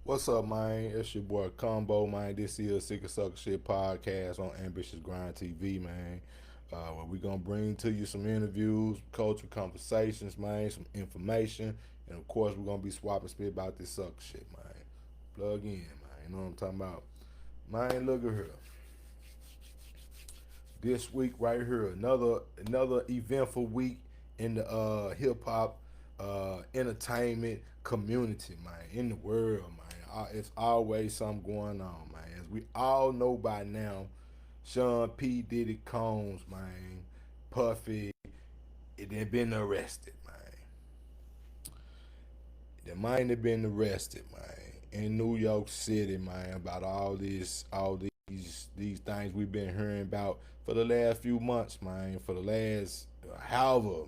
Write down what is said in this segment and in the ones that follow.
What's up, man? It's your boy Combo, man. This is Sick and Sucker Shit podcast on Ambitious Grind TV, man. Where we gonna bring to you some interviews, cultural conversations, man, some information, and of course we're gonna be swapping spit about this sucker shit, man. Plug in, man. You know what I'm talking about, man. Look at here. This week right here, another eventful week in the hip hop entertainment community, man, in the world, man. It's always something going on, man. As we all know by now, Sean P. Diddy Combs, man, Puffy, they been arrested, man. They might have been arrested, man, in New York City, man, about all these things we've been hearing about for the last few months, man, for the last however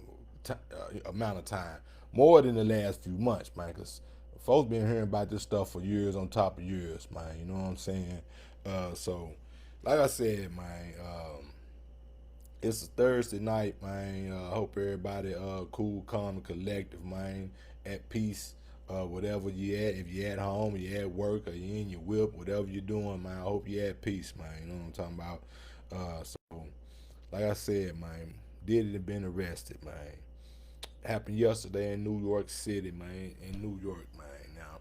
amount of time, more than the last few months, man, because folks been hearing about this stuff for years on top of years, man. You know what I'm saying? So, like I said, man, it's a Thursday night, man. Hope everybody cool, calm, and collective, man. At peace, whatever you at. If you at home, or you at work, or you in your whip, whatever you're doing, man. I hope you at peace, man. You know what I'm talking about. So, like I said, man, Diddy have been arrested, man. Happened yesterday in New York City, man. In New York, man. Now,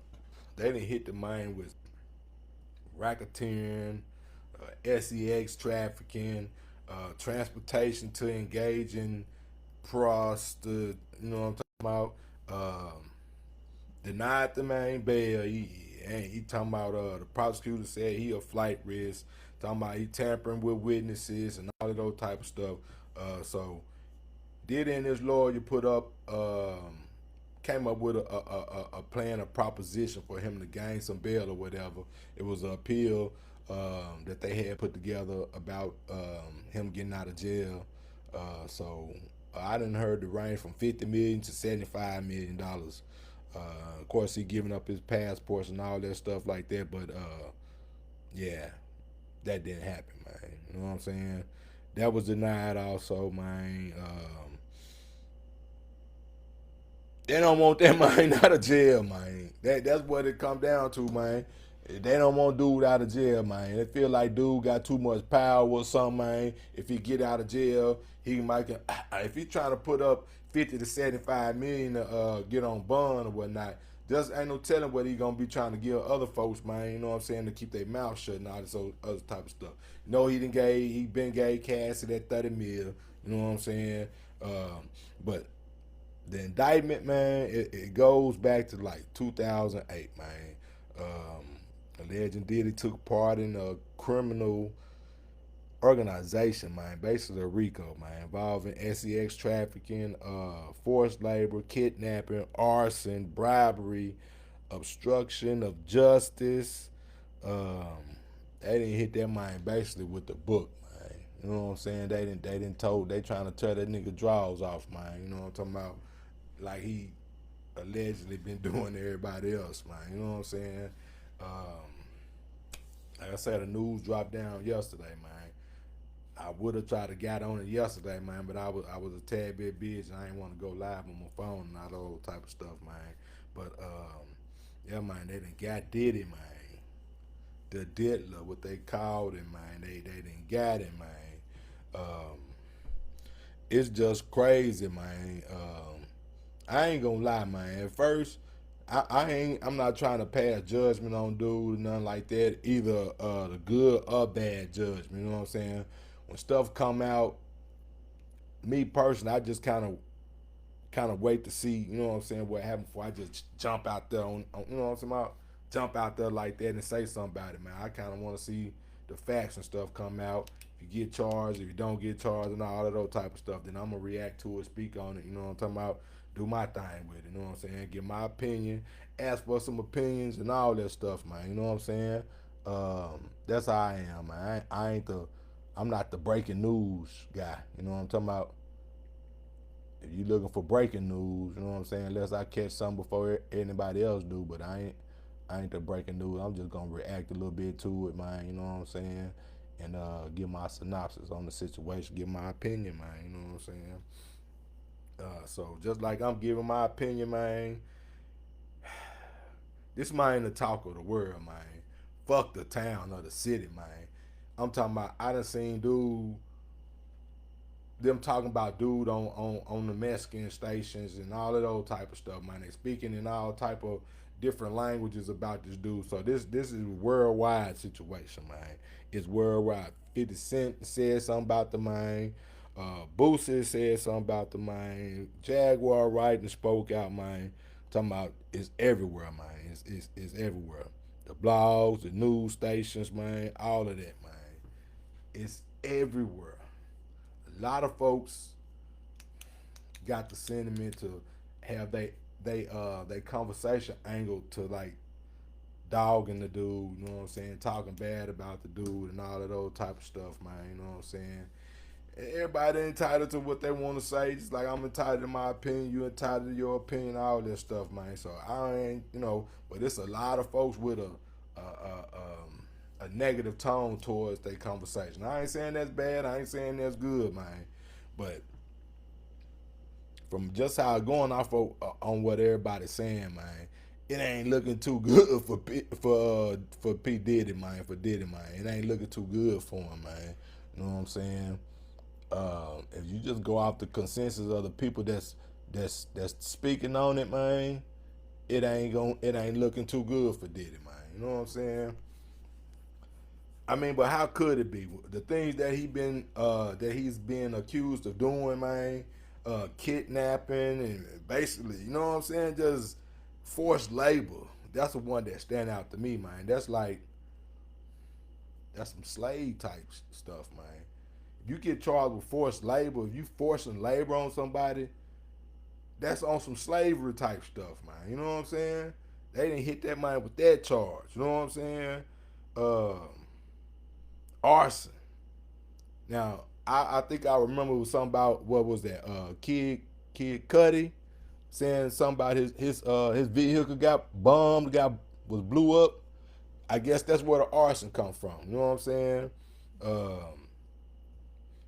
they didn't hit the man with racketeering, sex trafficking, transportation to engage in prostitute. You know what I'm talking about? Denied the man bail. He talking about the prosecutor said he a flight risk. Talking about he tampering with witnesses and all of those type of stuff. So Diddy and his lawyer put up came up with a plan, a proposition for him to gain some bail or whatever. It was an appeal that they had put together about him getting out of jail. So I didn't heard the range from 50 million to $75 million. Of course, he giving up his passports and all that stuff like that, but yeah, that didn't happen, man. You know what I'm saying? That was denied also, man. They don't want that man out of jail, man. That's what it come down to, man. They don't want dude out of jail, man. They feel like dude got too much power or something, man. If he get out of jail, he might get, if he trying to put up 50 to 75 million to get on bond or whatnot. Just ain't no telling what he gonna be trying to give other folks, man. You know what I'm saying, to keep their mouth shut and all this other type of stuff. You know he been gave Cassidy that 30 mil. You know what I'm saying? But the indictment, man, it goes back to like 2008, man. Alleged Diddy took part in a criminal organization, man, basically a RICO, man, involving sex trafficking, forced labor, kidnapping, arson, bribery, obstruction of justice. Um, they didn't hit that man basically with the book, man. You know what I'm saying? They trying to tear that nigga draws off, man. You know what I'm talking about? Like he allegedly been doing to everybody else, man. You know what I'm saying? Um, like I said, the news dropped down yesterday, man. I would have tried to get on it yesterday, man, but I was a tad bit busy. I didn't want to go live on my phone and all that old type of stuff, man. But yeah, man, they done got Diddy, man. The diddler, what they called him, man. They done got him, man. Um, it's just crazy, man. I ain't gonna lie, man. At first, I'm not trying to pass judgment on dude, nothing like that. Either the good or bad judgment. You know what I'm saying? When stuff come out, me personally, I just kind of wait to see. You know what I'm saying? What happened before I just jump out there on you know what I'm saying about? Jump out there like that and say something about it, man. I kind of want to see the facts and stuff come out. If you get charged, if you don't get charged, and all of those type of stuff, then I'm gonna react to it, speak on it. You know what I'm talking about? Do my thing with it. You know what I'm saying? Give my opinion, ask for some opinions, and all that stuff, man. You know what I'm saying? That's how I am, man. I ain't the, I'm not the breaking news guy. You know what I'm talking about? If you looking for breaking news, you know what I'm saying? Unless I catch something before anybody else do, but I ain't the breaking news. I'm just gonna react a little bit to it, man. You know what I'm saying? And give my synopsis on the situation, give my opinion, man. You know what I'm saying? So just like I'm giving my opinion, man, This man the talk of the world, man. Fuck the town or the city, man. I'm talking about I done seen dude them talking about dude on the Mexican stations and all of those type of stuff, man. They speaking in all type of different languages about this dude. So this is a worldwide situation, man. It's worldwide. 50 Cent said something about the man. Boosie said something about the man. Jaguar Wright spoke out, man. Talking about it's everywhere, man. It's everywhere. The blogs, the news stations, man. All of that, man. It's everywhere. A lot of folks got the sentiment to have they conversation angled to like dogging the dude, you know what I'm saying, talking bad about the dude and all of those type of stuff, man, you know what I'm saying. Everybody entitled to what they want to say, just like I'm entitled to my opinion, you entitled to your opinion, all this stuff, man. So I ain't, but it's a lot of folks with a negative tone towards their conversation. I ain't saying that's bad, I ain't saying that's good, man. But from just how it's going off on what everybody's saying, man, it ain't looking too good for P Diddy, man. For Diddy, man, it ain't looking too good for him, man. You know what I'm saying? If you just go off the consensus of the people that's speaking on it, man, it ain't looking too good for Diddy, man. You know what I'm saying? I mean, but how could it be? The things that he's been accused of doing, man, kidnapping and basically, you know what I'm saying, just forced labor. That's the one that stand out to me, man. That's some slave type stuff, man. If you get charged with forced labor, if you forcing labor on somebody, that's on some slavery type stuff, man. You know what I'm saying? They didn't hit that man with that charge. You know what I'm saying? Arson. Now, I think I remember it was something about what was that? Kid Cudi saying something about his vehicle got bombed, was blew up. I guess that's where the arson come from. You know what I'm saying? Um,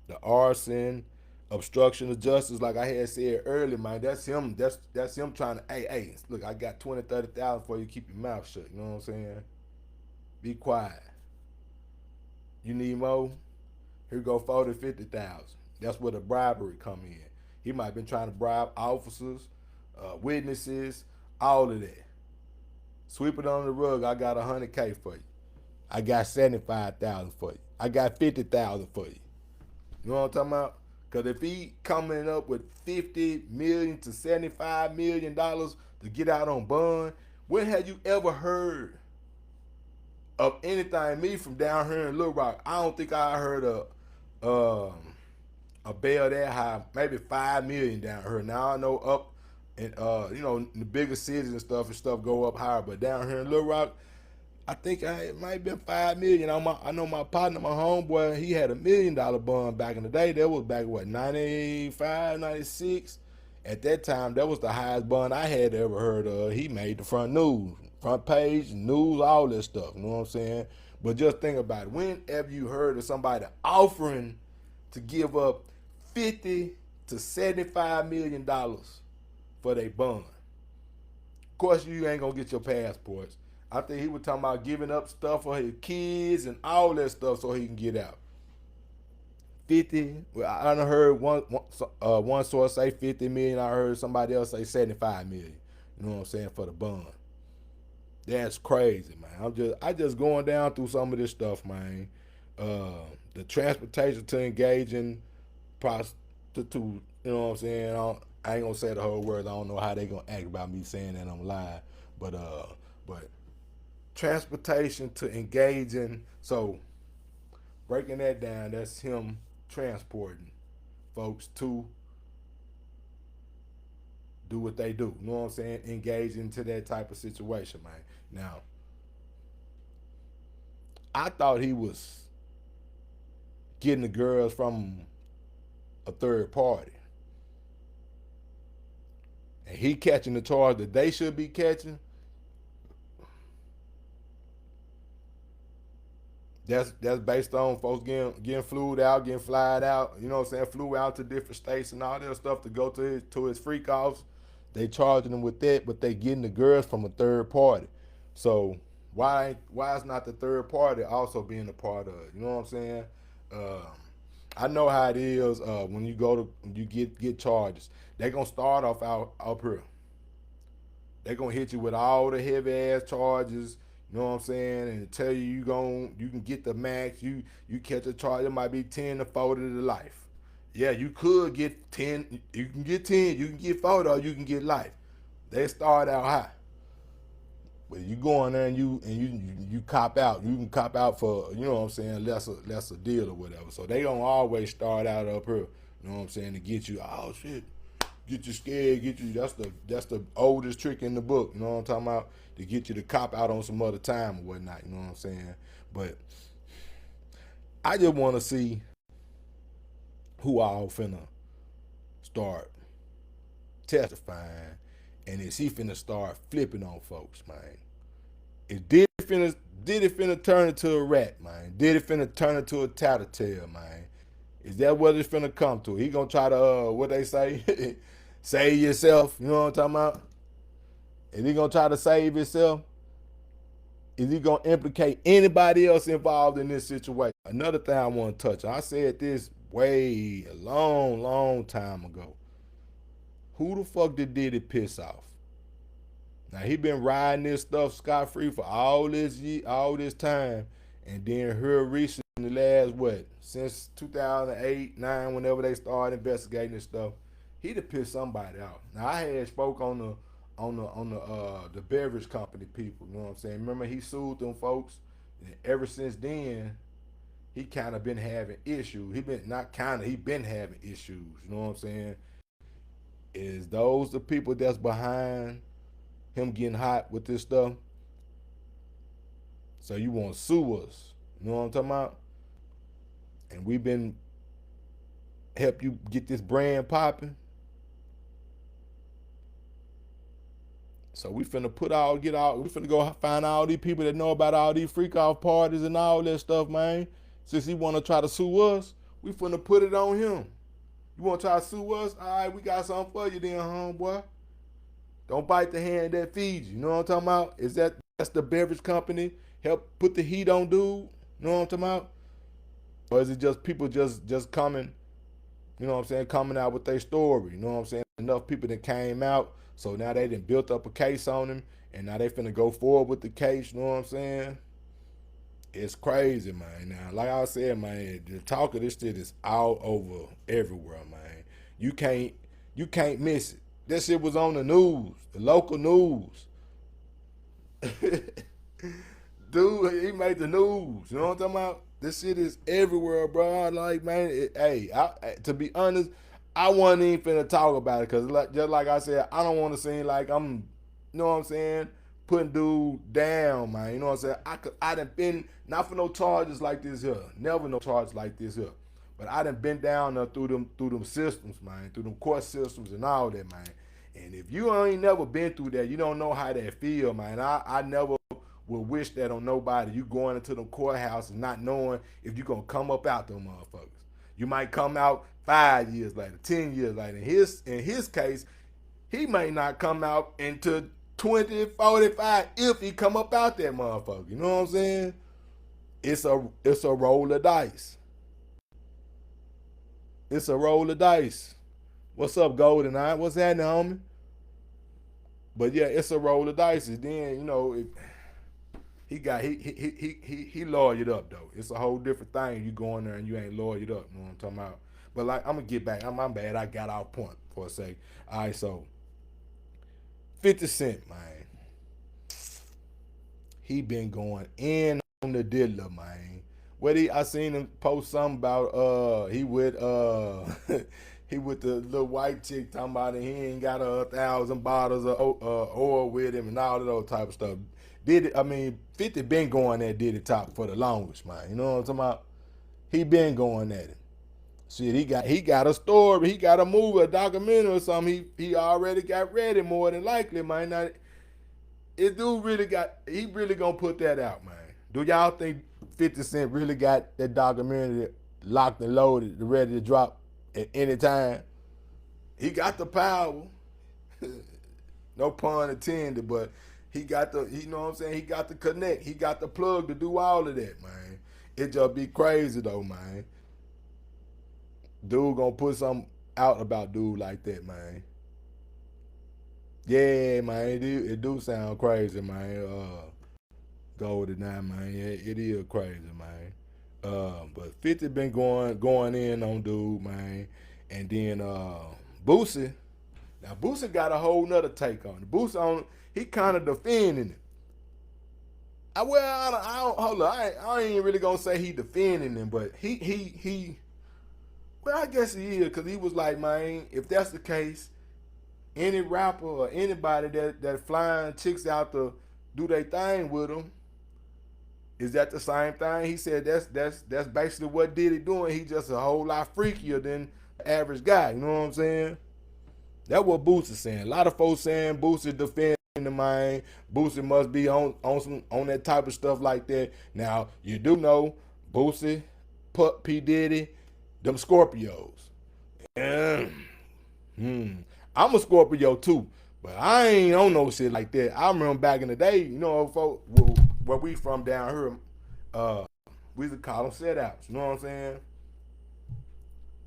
the arson, obstruction of justice, like I had said earlier, man. That's him. That's him trying to. Hey, look, I got 20, 30,000 for you. Keep your mouth shut. You know what I'm saying? Be quiet. You need more? Here go 40, 50,000. That's where the bribery come in. He might have been trying to bribe officers, witnesses, all of that. Sweep it under the rug. I got 100K for you. I got 75,000 for you. I got 50,000 for you. You know what I'm talking about? Because if he coming up with 50 million to 75 million dollars to get out on bond, when have you ever heard of anything? Me from down here in Little Rock, I don't think I heard um, a bail that high, maybe 5 million down here. Now I know up in in the bigger cities and stuff go up higher, but down here in Little Rock, I think it might have been 5 million. I know my partner, my homeboy, he had $1 million bond back in the day. That was back what 95, 96. At that time, that was the highest bond I had ever heard of. He made the front page, news, all this stuff. You know what I'm saying? But just think about it. Whenever you heard of somebody offering to give up 50 to 75 million dollars for their bond, of course you ain't gonna get your passports. I think he was talking about giving up stuff for his kids and all that stuff so he can get out. 50. Well, I done heard one source say 50 million. I heard somebody else say 75 million. You know what I'm saying, for the bond. That's crazy, man. I just going down through some of this stuff, man. The transportation to engage in prostitute. You know what I'm saying? I ain't gonna say the whole word. I don't know how they gonna act about me saying that I'm live, but transportation to engage in. So breaking that down, that's him transporting folks to do what they do. You know what I'm saying? Engage into that type of situation, man. Now, I thought he was getting the girls from a third party. And he catching the charge that they should be catching. That's based on folks getting flued out, getting flied out, you know what I'm saying, flew out to different states and all that stuff to go to his freak offs. They charging them with that, but they getting the girls from a third party. So why is not the third party also being a part of it? You know what I'm saying? Um, I know how it is when you go to you get charges. They gonna start off out up here. They gonna hit you with all the heavy ass charges. You know what I'm saying? And tell you you can get the max. You catch a charge. It might be 10 to 40 to life. Yeah, you could get 10. You can get 10. You can get 40, or you can get life. They start out high. But you go in there and you cop out. You can cop out for, you know what I'm saying, lesser deal or whatever. So they don't always start out up here. You know what I'm saying, to get you. Oh shit, get you scared. Get you. That's the oldest trick in the book. You know what I'm talking about, to get you to cop out on some other time or whatnot. You know what I'm saying. But I just want to see who all finna start testifying, and is he finna start flipping on folks, man. Is Diddy finna turn into a rat, man? Diddy finna turn into a tattletale, man? Is that what it's finna come to? He gonna try to what they say, save yourself. You know what I'm talking about? Is he gonna try to save himself? Is he gonna implicate anybody else involved in this situation? Another thing I want to touch on. I said this way a long, long time ago. Who the fuck did Diddy piss off? Now he been riding this stuff scot free for all this time, and then here recently, last what, since 2008, 9, whenever they started investigating this stuff, he to piss somebody out. Now I had spoke on the beverage company people. You know what I'm saying? Remember he sued them folks, and ever since then he kind of been having issues. He been having issues. You know what I'm saying? Is those the people that's behind him getting hot with this stuff? So you want to sue us? You know what I'm talking about? And we've been help you get this brand popping. So we finna we finna go find all these people that know about all these freak off parties and all that stuff, man. Since he wanna try to sue us, we finna put it on him. You wanna try to sue us? All right, we got something for you then, homeboy. Don't bite the hand that feeds you. You know what I'm talking about? That's the beverage company help put the heat on dude? You know what I'm talking about? Or is it just people just coming, you know what I'm saying, coming out with their story? You know what I'm saying? Enough people that came out, so now they done built up a case on him, and now they finna go forward with the case. You know what I'm saying? It's crazy, man. Now, like I said, man, the talk of this shit is all over everywhere, man. You can't you can't miss it. That shit was on the news, the local news. Dude, he made the news. You know what I'm talking about? This shit is everywhere, bro. Like, man, to be honest, I wasn't even finna talk about it because, just like I said, I don't want to seem like I'm, you know what I'm saying, putting dude down, man. You know what I'm saying? I done been, not for no charges like this here, never no charges like this here, but I done been down there through them systems, man, through them court systems and all that, man. And if you ain't never been through that, you don't know how that feel, man. I never will wish that on nobody. You going into the courthouse and not knowing if you gonna come up out them motherfuckers. You might come out 5 years later, 10 years later. In his case, he may not come out into 2045 if he come up out that motherfucker. You know what I'm saying? It's a roll of dice. It's a roll of dice. What's up, Golden Eye? What's happening, homie? But yeah, it's a roll of dice. And then, he lawyered up though. It's a whole different thing. You go in there and you ain't lawyered up. You know what I'm talking about? But like, I'm gonna get back. I'm bad. I got off point for a sec. All right, so 50 Cent, man, he been going in on the dealer, man. I seen him post something about he with he with the little white chick talking about it. He ain't got 1,000 bottles of oil with him and all of those type of stuff. 50 been going at Diddy top for the longest, man. You know what I'm talking about? He been going at it. Shit, he got a story, he got a movie, a documentary or something. He already got ready more than likely, man. Now, he really gonna put that out, man. Do y'all think 50 Cent really got that documentary locked and loaded, ready to drop at any time? He got the power. No pun intended, but He got the, you know what I'm saying? He got the connect. He got the plug to do all of that, man. It just be crazy though, man. Dude gonna put something out about dude like that, man. Yeah, man. It do sound crazy, man. Go with it now, man. Yeah, it is crazy, man. But 50 been going in on dude, man. And then Boosie. Now Boosie got a whole nother take on it. Boosie on he kind of defending it. I don't hold on. I ain't really gonna say he defending him, but he. Well, I guess he is because he was like, man, if that's the case, any rapper or anybody that flying chicks out to do their thing with him, is that the same thing? He said that's basically what Diddy doing. He just a whole lot freakier than the average guy. You know what I'm saying? That's what Boosie saying. A lot of folks saying Boosie defending the mind. Boosie must be on that type of stuff like that. Now you do know Boosie, P Diddy, them Scorpios. And, I'm a Scorpio too, but I ain't on no shit like that. I remember back in the day, you know, folks, where we from down here, we used to call them set outs. You know what I'm saying?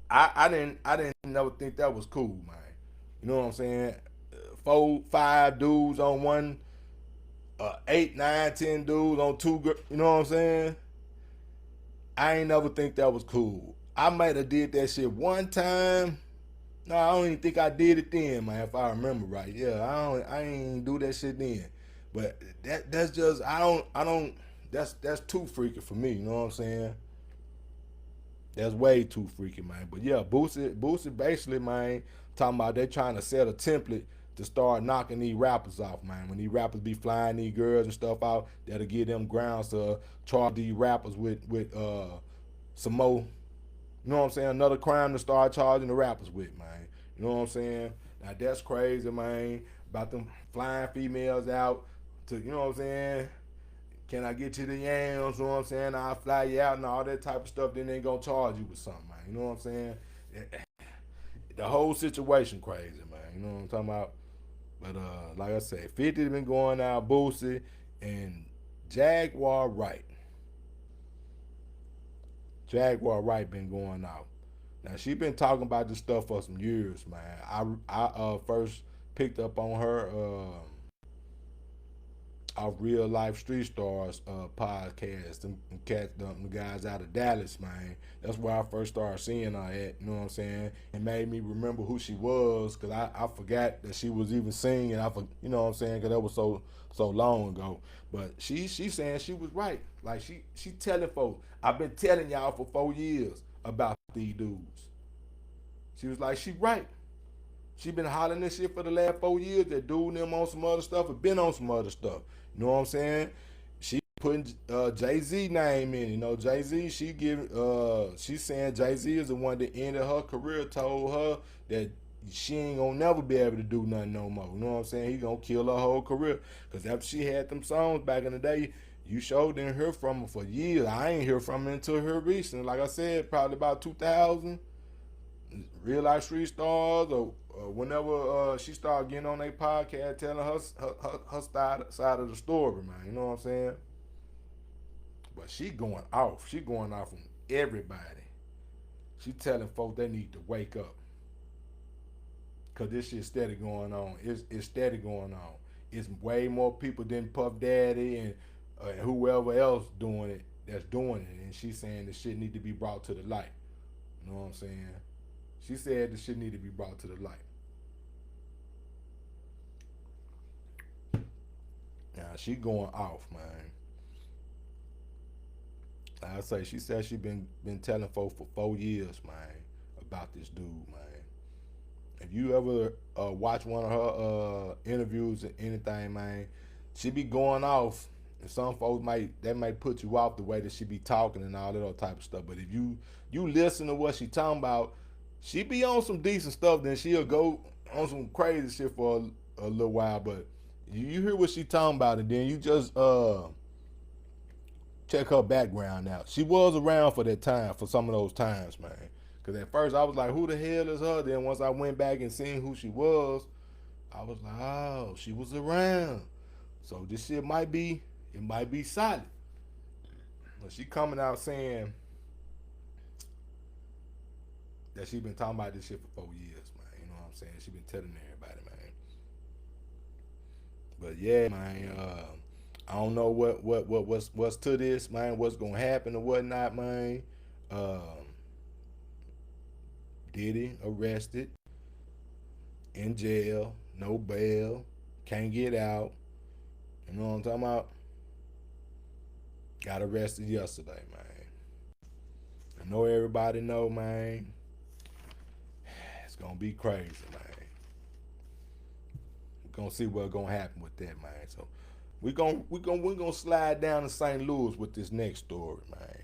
I didn't never think that was cool, man. You know what I'm saying? 4, 5 dudes on one, 8, 9, 10 dudes on two. You know what I'm saying? I ain't never think that was cool. I might have did that shit one time. No, I don't even think I did it then, man. If I remember right, yeah, I ain't do that shit then. But that's just I don't. That's too freaky for me. You know what I'm saying? That's way too freaky, man. But yeah, Boosie basically, man, talking about they trying to set a template to start knocking these rappers off, man. When these rappers be flying these girls and stuff out, that'll give them grounds to charge these rappers with some more. You know what I'm saying? Another crime to start charging the rappers with, man. You know what I'm saying? Now that's crazy, man. About them flying females out to, you know what I'm saying? Can I get you the yams? You know what I'm saying? I'll fly you out and all that type of stuff. Then they gonna charge you with something, man. You know what I'm saying? The whole situation crazy, man. You know what I'm talking about? But like I said, 50 been going out, Boosie, and Jaguar Wright. Jaguar Wright been going out. Now she been talking about this stuff for some years, man. I first picked up on her our Real Life Street Stars podcast. Them guys out of Dallas, man. That's where I first started seeing her at. You know what I'm saying? It made me remember who she was because I forgot that she was even singing. You know what I'm saying? Because that was so long ago. But she saying she was right. Like she telling folks, I've been telling y'all for 4 years about these dudes. She was like, she right. She been hollering this shit for the last 4 years. That dude and them on some other stuff have been on some other stuff. You know what I'm saying? She putting Jay-Z name in. You know, Jay-Z, she's saying Jay-Z is the one that ended her career, told her that she ain't gonna never be able to do nothing no more. You know what I'm saying? He gonna kill her whole career. Cause after she had them songs back in the day, you sure didn't hear from her for years. I ain't hear from her until her recently. Like I said, probably about 2000. Real Life Street Stars, or whenever she started getting on their podcast telling her side of the story, man. You know what I'm saying? But she going off. She going off on everybody. She telling folks they need to wake up. Cause this shit steady going on. It's steady going on. It's way more people than Puff Daddy and whoever else doing it that's doing it. And she's saying the shit need to be brought to the light. You know what I'm saying? She said the shit need to be brought to the light. Now she going off, man. Like I say, she said she been telling folks for 4 years, man, about this dude, man. If you ever watch one of her interviews or anything, man, she be going off. And some folks might put you off the way that she be talking and all that other type of stuff. But if you listen to what she talking about, she be on some decent stuff. Then she'll go on some crazy shit for a little while. But you hear what she talking about, and then you just check her background out. She was around for that time, for some of those times, man. Because at first I was like, who the hell is her? Then once I went back and seen who she was, I was like, oh, she was around So this shit it might be solid. But she coming out saying that she been talking about this shit for 4 years, man. You know what I'm saying? She been telling everybody, man. But yeah, man. I don't know what's to this, man. What's gonna happen or whatnot, man. Um, Diddy arrested in jail, no bail, can't get out. You know what I'm talking about? Got arrested yesterday, man. I know everybody know, man. It's gonna be crazy, man. We're gonna see what's gonna happen with that, man. So we're gonna slide down to St. Louis with this next story, man.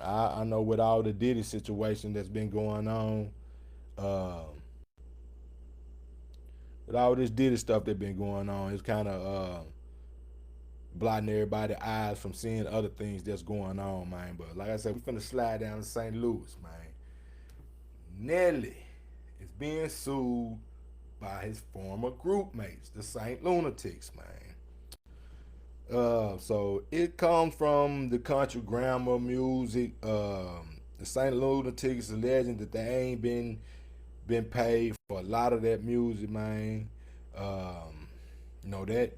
I know with all the Diddy situation that's been going on, uh, with all this Diddy stuff that's been going on, it's kind of blotting everybody's eyes from seeing other things that's going on, man. But like I said, we finna slide down to St. Louis, man. Nelly is being sued by his former group mates, the Saint Lunatics, man. So it comes from the country grammar music. The Saint Lunatics alleging that they ain't been paid for a lot of that music, man. You know that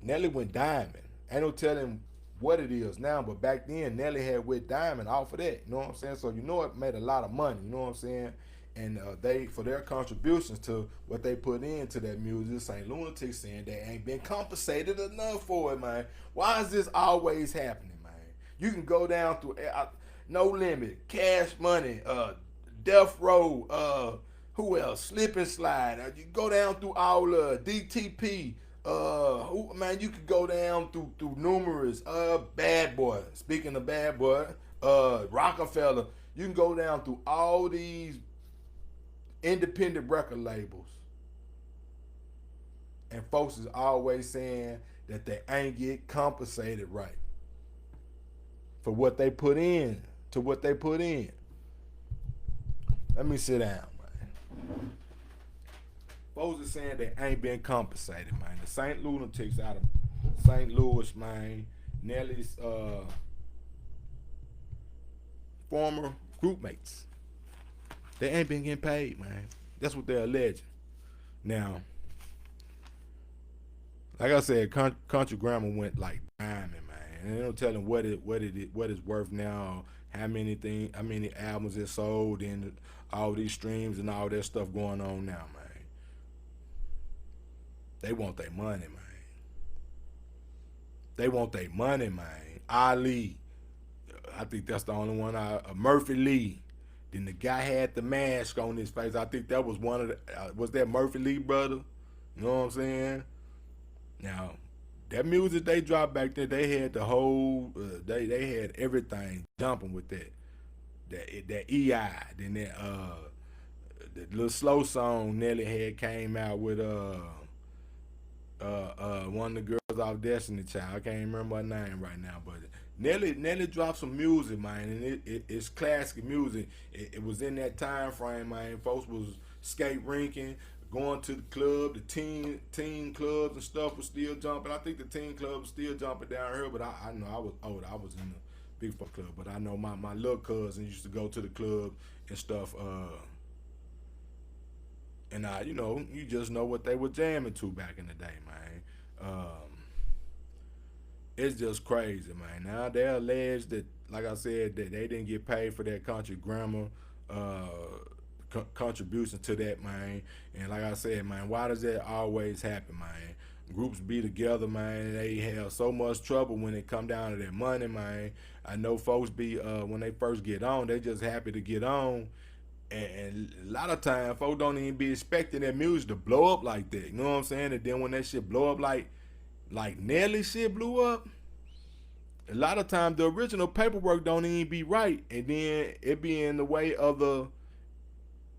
Nelly went diamond. Ain't no telling what it is now, but back then Nelly had went diamond off of that. You know what I'm saying? So you know it made a lot of money. You know what I'm saying? And they, for their contributions to what they put into that music, St. Lunatics saying they ain't been compensated enough for it, man. Why is this always happening, man? You can go down through No Limit, Cash Money, Death Row, who else? Slip and Slide. You go down through all DTP. Man, you could go down through numerous. Bad Boy. Speaking of Bad Boy, Rockefeller. You can go down through all these independent record labels, and folks is always saying that they ain't get compensated right for what they put in to what they put in. Let me sit down, man. Folks are saying they ain't been compensated, man. The St. Lunatics out of St. Louis, man. Nelly's former group mates. They ain't been getting paid, man. That's what they're alleging. Now, like I said, country grammar went like diamond, man. And they don't tell them what it's worth now, how many albums it sold, and all these streams and all that stuff going on now, man. They want their money, man. They want their money, man. Ali, I think that's the only one. Murphy Lee. Then the guy had the mask on his face. I think that was one of the. Was that Murphy Lee brother? You know what I'm saying? Now, that music they dropped back there, they had the whole. They had everything jumping with that EI. Then the little slow song Nelly had came out with one of the girls off Destiny Child. I can't remember her name right now, but Nelly dropped some music, man, and it's classic music. It was in that time frame, man. Folks was skate rinking, going to the club, the teen clubs and stuff was still jumping. I think the teen club was still jumping down here, but I know I was older. I was in the big fuck club, but I know my little cousin used to go to the club and stuff. And you know, you just know what they were jamming to back in the day, man. It's just crazy, man. Now they allege that, like I said, that they didn't get paid for that country grammar contribution to that, man. And like I said, man, why does that always happen, man? Groups be together, man. They have so much trouble when it come down to their money, man. I know folks be when they first get on, they just happy to get on. And a lot of times, folks don't even be expecting that music to blow up like that. You know what I'm saying? And then when that shit blow up like Nelly shit blew up, a lot of times the original paperwork don't even be right, and then it be in the way of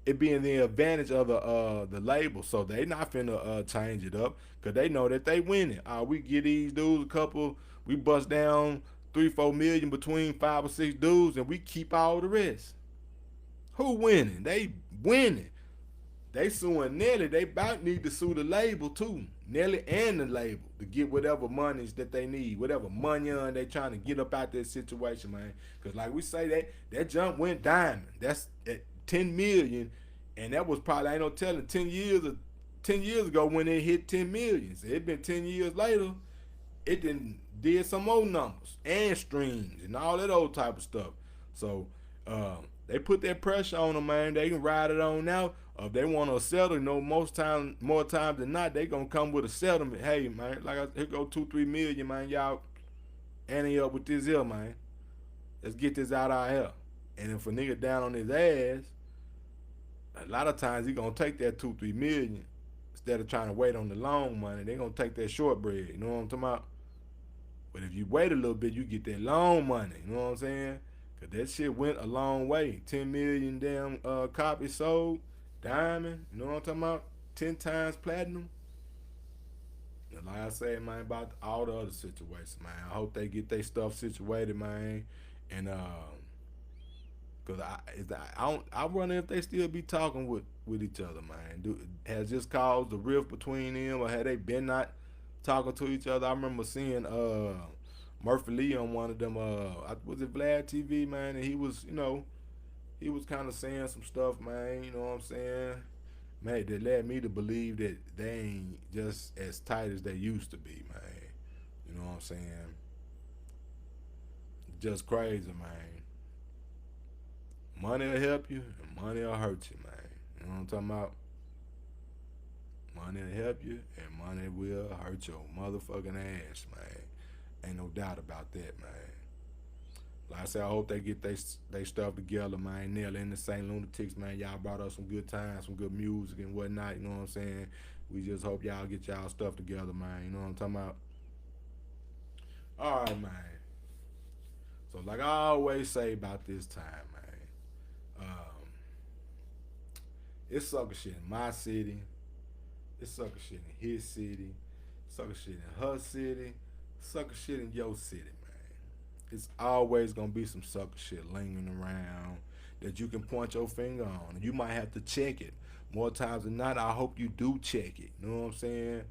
it being the advantage of the label. So they not finna change it up because they know that they winning. We get these dudes a couple, we bust down 3-4 million between 5 or 6 dudes, and we keep all the rest. Who winning? They winning. They suing Nelly. They about need to sue the label too. Nelly and the label to get whatever monies that they need, whatever money on they trying to get up out that situation, man. Cause like we say that jump went diamond. That's at 10 million, and that was probably ain't no telling 10 years ago when it hit 10 million. So it been 10 years later, it did some more numbers and streams and all that old type of stuff. So they put that pressure on them, man. They can ride it on now. If they want to settle, more times than not, they gonna come with a settlement. Hey, man, here go 2-3 million, man. Y'all ante up with this here, man. Let's get this out of here. And if a nigga down on his ass, a lot of times he gonna take that 2-3 million instead of trying to wait on the long money. They gonna take that short bread. You know what I'm talking about? But if you wait a little bit, you get that long money. You know what I'm saying? Cause that shit went a long way. 10 million damn copies sold, diamond. You know what I'm talking about? 10 times platinum. And like I said, man, about all the other situations, man. I hope they get their stuff situated, man. And cause I wonder if they still be talking with each other, man. Has this caused a rift between them, or had they been not talking to each other? I remember seeing Murphy Lee on one of them. Was it Vlad TV, man? And he was kind of saying some stuff, man. You know what I'm saying? Man, that led me to believe that they ain't just as tight as they used to be, man. You know what I'm saying? Just crazy, man. Money will help you, and money will hurt you, man. You know what I'm talking about? Money will help you, and money will hurt your motherfucking ass, man. Ain't no doubt about that, man. Like I said, I hope they get they stuff together, man. Nelly and the St. Lunatics, man. Y'all brought us some good times, some good music and whatnot. You know what I'm saying? We just hope y'all get y'all stuff together, man. You know what I'm talking about? All right, man. So, like I always say about this time, man, it's sucker shit in my city. It's sucker shit in his city. Sucker shit in her city. Sucker shit in your city, man. It's always gonna be some sucker shit lingering around that you can point your finger on. And you might have to check it. More times than not, I hope you do check it. You know what I'm saying?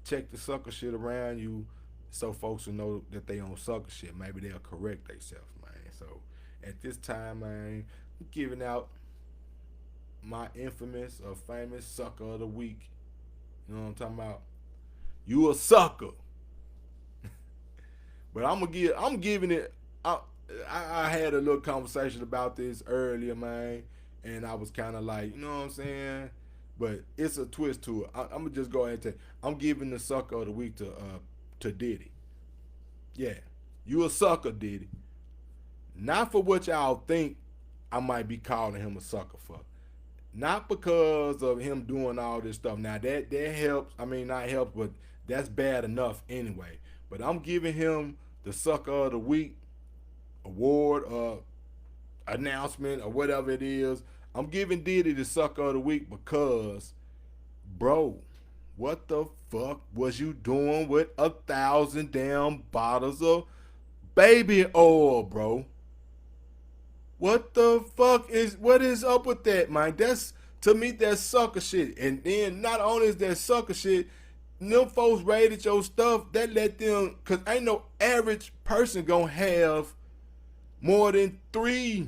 Check the sucker shit around you so folks will know that they on sucker shit. Maybe they'll correct themselves, man. So at this time, man, I'm giving out my infamous or famous sucker of the week. You know what I'm talking about? You a sucker. But I'm giving it. I had a little conversation about this earlier, man, and I was kind of like, you know what I'm saying? But it's a twist to it. I'm gonna just go ahead and tell you, I'm giving the sucker of the week to Diddy. Yeah, you a sucker, Diddy. Not for what y'all think I might be calling him a sucker for. Not because of him doing all this stuff. Now that helps. I mean, not helps, but that's bad enough anyway. But I'm giving him the sucker of the week award or announcement or whatever it is. I'm giving Diddy the sucker of the week because, bro, what the fuck was you doing with 1,000 damn bottles of baby oil, bro? What is up with that, man? That's, to me, that's sucker shit. And then not only is that sucker shit, them folks rated your stuff, that let them, cause ain't no average person gonna have more than 3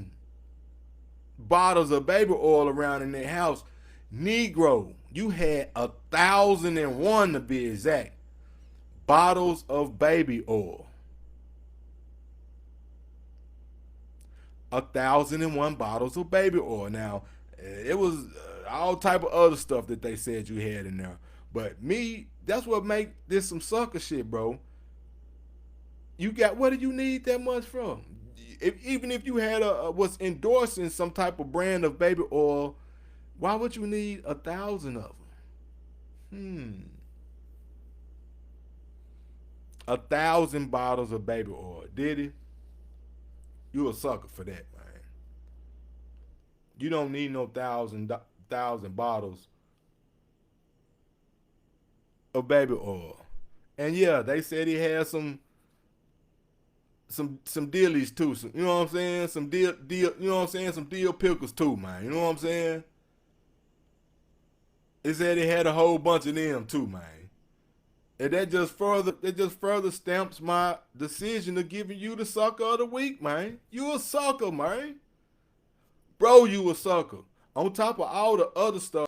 bottles of baby oil around in their house. Negro, you had 1,001 to be exact bottles of baby oil. 1,001 bottles of baby oil. Now, it was all type of other stuff that they said you had in there. But me, that's what make this some sucker shit, bro. You got, what do you need that much from? Even if you had was endorsing some type of brand of baby oil, why would you need 1,000 of them? 1,000 bottles of baby oil. Diddy, you a sucker for that, man. You don't need no thousand bottles of baby oil. And yeah, they said he had some dealies too. You know what I'm saying? Some deal. You know what I'm saying? Some deal pickles too, man. You know what I'm saying? They said he had a whole bunch of them too, man. And that just further stamps my decision of giving you the sucker of the week, man. You a sucker, man. Bro, you a sucker. On top of all the other stuff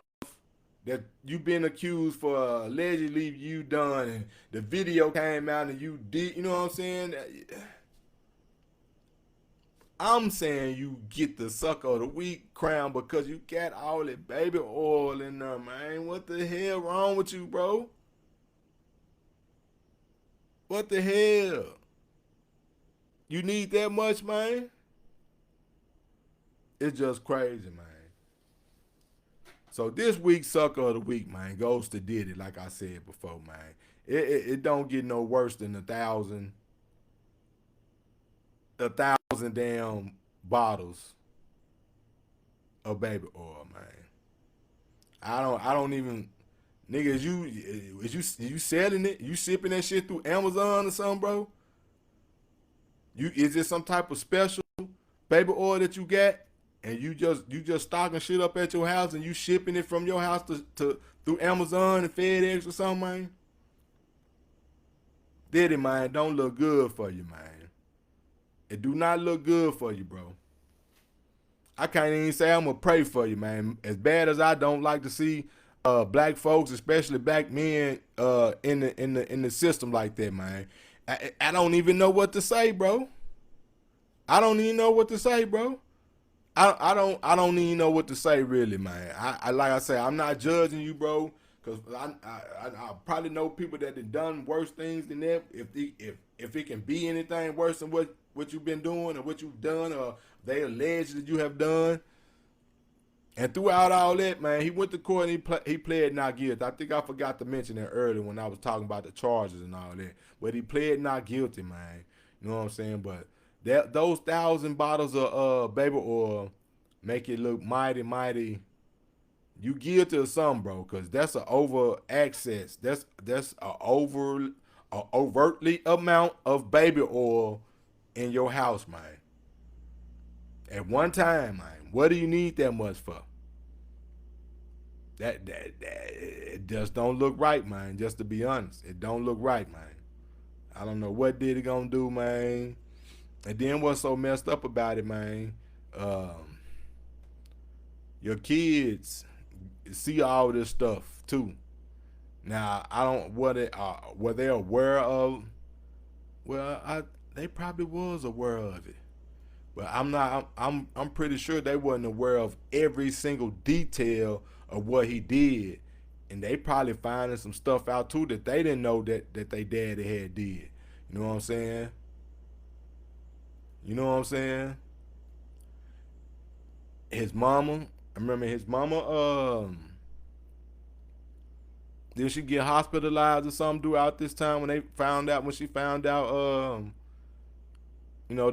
that you been accused for allegedly you done, and the video came out and you did, you know what I'm saying? I'm saying you get the sucker of the week crown because you got all that baby oil in there, man. What the hell wrong with you, bro? What the hell? You need that much, man? It's just crazy, man. So this week's sucker of the week, man, goes to Diddy, like I said before, man. It don't get no worse than a thousand damn bottles of baby oil, man. I don't even, nigga, is you selling it? You shipping that shit through Amazon or something, bro? Is it some type of special baby oil that you got, and you just stocking shit up at your house and you shipping it from your house to through Amazon and FedEx or something, man? Diddy, man, don't look good for you, man. It do not look good for you, bro. I can't even say I'm gonna pray for you, man. As bad as I don't like to see black folks, especially black men, in the system like that, man. I don't even know what to say, bro. I don't even know what to say, bro. I don't even know what to say, really, man. I like I say, I'm not judging you, bro, because I probably know people that have done worse things than that. If it can be anything worse than what you've been doing or what you've done or they allege that you have done. And throughout all that, man, he went to court and he pled not guilty. I think I forgot to mention that earlier when I was talking about the charges and all that. But he pled not guilty, man. You know what I'm saying? But those 1,000 bottles of baby oil make it look mighty, mighty. You guilty of something, bro, because that's an over access. That's a overtly amount of baby oil in your house, man. At one time, man. What do you need that much for? That it just don't look right, man. Just to be honest, it don't look right, man. I don't know what Diddy gonna do, man. And then what's so messed up about it, man? Um, your kids see all this stuff too. Now I don't what it were they aware of. Well, they probably was aware of it. But I'm not. I'm pretty sure they wasn't aware of every single detail of what he did, and they probably finding some stuff out too that they didn't know that they daddy had did. You know what I'm saying? You know what I'm saying? His mama. I remember his mama. Did she get hospitalized or something throughout this time when she found out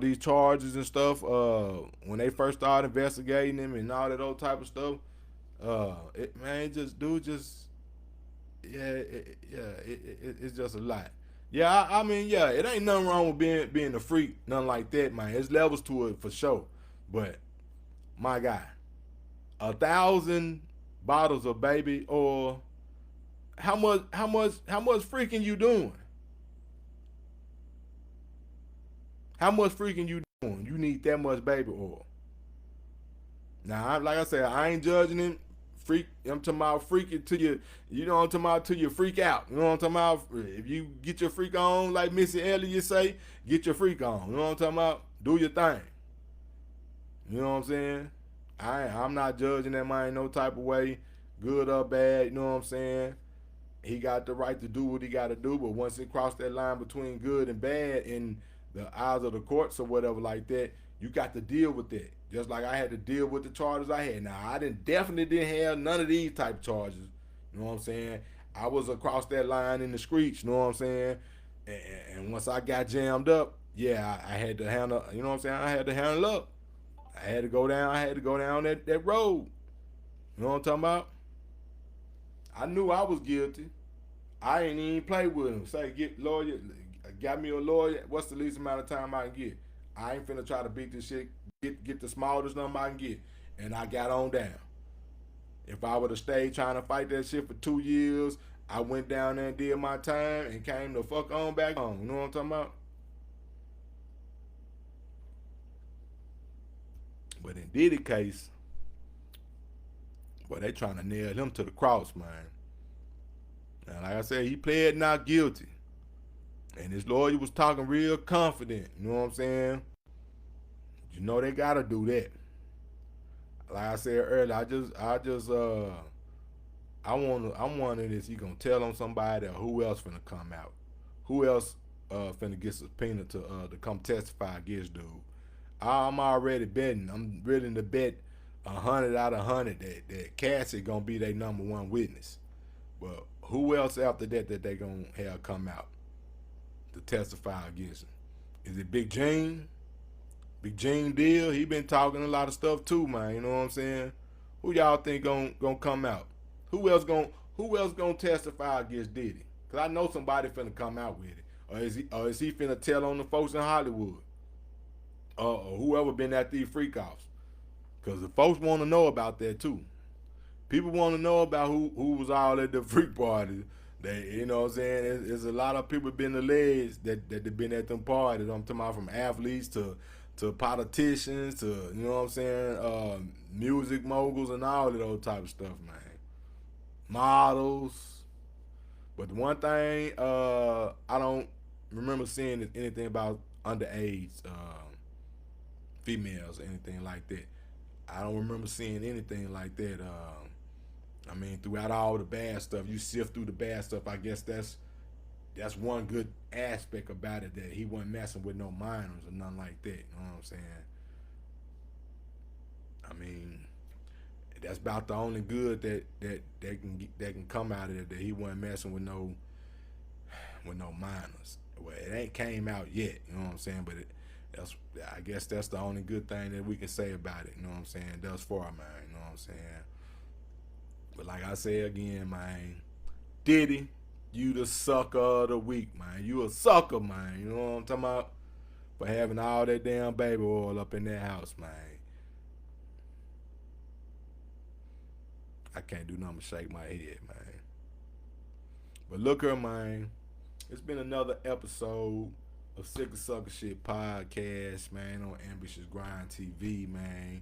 these charges and stuff, when they first started investigating him and all that old type of stuff, man, yeah, it's just a lot. Yeah, I mean, yeah, it ain't nothing wrong with being a freak, nothing like that, man. There's levels to it for sure, but my guy, 1,000 bottles of baby oil. How much freaking you doing? How much freaking you doing? You need that much baby oil. Now, like I said, I ain't judging him. Freak, I'm talking about freaking to you. You know what I'm talking about, till you freak out. You know what I'm talking about? If you get your freak on, like Missy Elliott say, get your freak on. You know what I'm talking about? Do your thing. You know what I'm saying? I'm not judging that man no type of way, good or bad. You know what I'm saying? He got the right to do what he got to do, but once it crossed that line between good and bad in the eyes of the courts or whatever like that, you got to deal with that. Just like I had to deal with the charges I had. Now I definitely didn't have none of these type of charges. You know what I'm saying? I was across that line in the streets. You know what I'm saying? And once I got jammed up, yeah, I had to handle. You know what I'm saying? I had to handle up. I had to go down. I had to go down that road. You know what I'm talking about? I knew I was guilty. I ain't even play with him. Say, get lawyer, got me a lawyer. What's the least amount of time I can get? I ain't finna try to beat this shit. Get the smallest number I can get, and I got on down. If I would have stayed trying to fight that shit for 2 years, I went down there and did my time and came the fuck on back home. You know what I'm talking about? But in Diddy case, boy, they trying to nail him to the cross, man. And like I said, he pled not guilty. And his lawyer was talking real confident. You know what I'm saying? You know they gotta do that. Like I said earlier, I'm wondering is he gonna tell on somebody or who else finna come out? Who else finna get subpoenaed to come testify against dude? I'm already betting. I'm willing to bet 100 out of 100 that Cassie gonna be their number one witness. But who else after that they gonna have come out to testify against him? Is it Big Gene? Big Gene Deal? He been talking a lot of stuff too, man. You know what I'm saying? Who y'all think gonna come out? Who else gonna testify against Diddy? Cause I know somebody finna come out with it, or is he finna tell on the folks in Hollywood, or whoever been at these freak offs? Cause the folks want to know about that too. People want to know about who was all at the freak parties. They, you know what I'm saying? There's a lot of people been alleged that they've been at them parties. I'm talking about from athletes to politicians to, you know what I'm saying, music moguls and all of those type of stuff, man. Models. But the one thing I don't remember seeing is anything about underage females or anything like that. I don't remember seeing anything like that. I mean, throughout all the bad stuff, you sift through the bad stuff. I guess that's one good aspect about it, that he wasn't messing with no minors or nothing like that. You know what I'm saying? I mean, that's about the only good that can come out of it, that he wasn't messing with no minors. Well, it ain't came out yet. You know what I'm saying? But that's, I guess that's the only good thing that we can say about it. You know what I'm saying? Thus far, man. You know what I'm saying? But like I say again, man, Diddy, you the sucker of the week, man. You a sucker, man. You know what I'm talking about? For having all that damn baby oil up in that house, man. I can't do nothing but shake my head, man. But look here, man. It's been another episode of Sick of Sucker Shit podcast, man, on Ambitious Grind TV, man.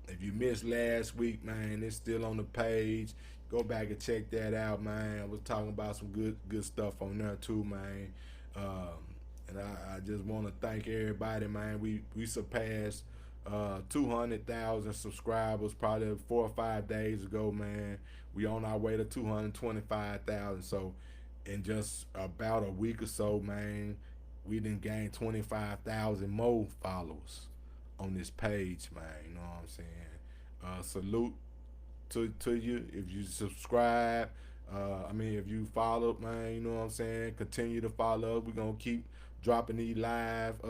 If you missed last week, man, it's still on the page. Go back and check that out, man. I was talking about some good stuff on there too, man. And I just want to thank everybody, man. We surpassed 200,000 subscribers probably 4 or 5 days ago, man. We on our way to 225,000. So in just about a week or so, man, we done gained 25,000 more followers on this page, man. You know what I'm saying? Salute to you if you subscribe. If you follow, man, you know what I'm saying? Continue to follow. We're gonna keep dropping these live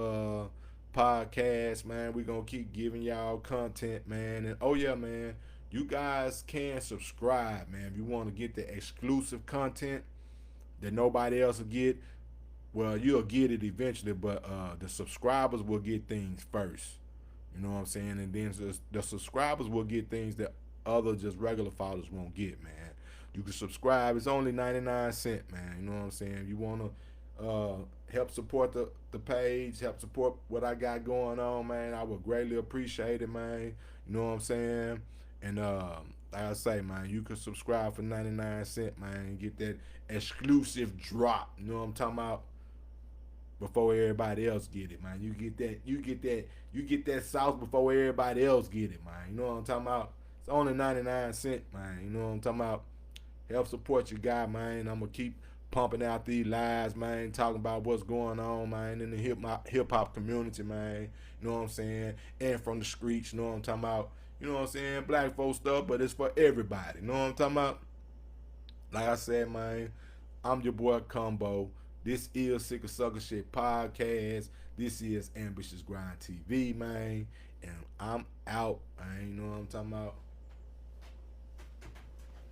podcasts, man. We're gonna keep giving y'all content, man. And oh yeah, man, you guys can subscribe, man. If you want to get the exclusive content that nobody else will get, well, you'll get it eventually, but the subscribers will get things first. You know what I'm saying? And then the subscribers will get things that other just regular followers won't get, man. You can subscribe. It's only 99 cents, man. You know what I'm saying? If you want to help support the page, help support what I got going on, man, I would greatly appreciate it, man. You know what I'm saying? And like I say, man, you can subscribe for 99 cents, man, and get that exclusive drop. You know what I'm talking about? Before everybody else get it, man. You get that sauce before everybody else get it, man. You know what I'm talking about? It's only 99 cents, man. You know what I'm talking about? Help support your guy, man. I'm gonna keep pumping out these lives, man, talking about what's going on, man, in the hip hop community, man. You know what I'm saying? And from the streets, you know what I'm talking about? You know what I'm saying? Black folk stuff, but it's for everybody. You know what I'm talking about? Like I said, man, I'm your boy Combo. This is Sick of Sucker Shit Podcast. This is Ambitious Grind TV, man. And I'm out, man. You know what I'm talking about?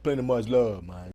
Plenty much love, man.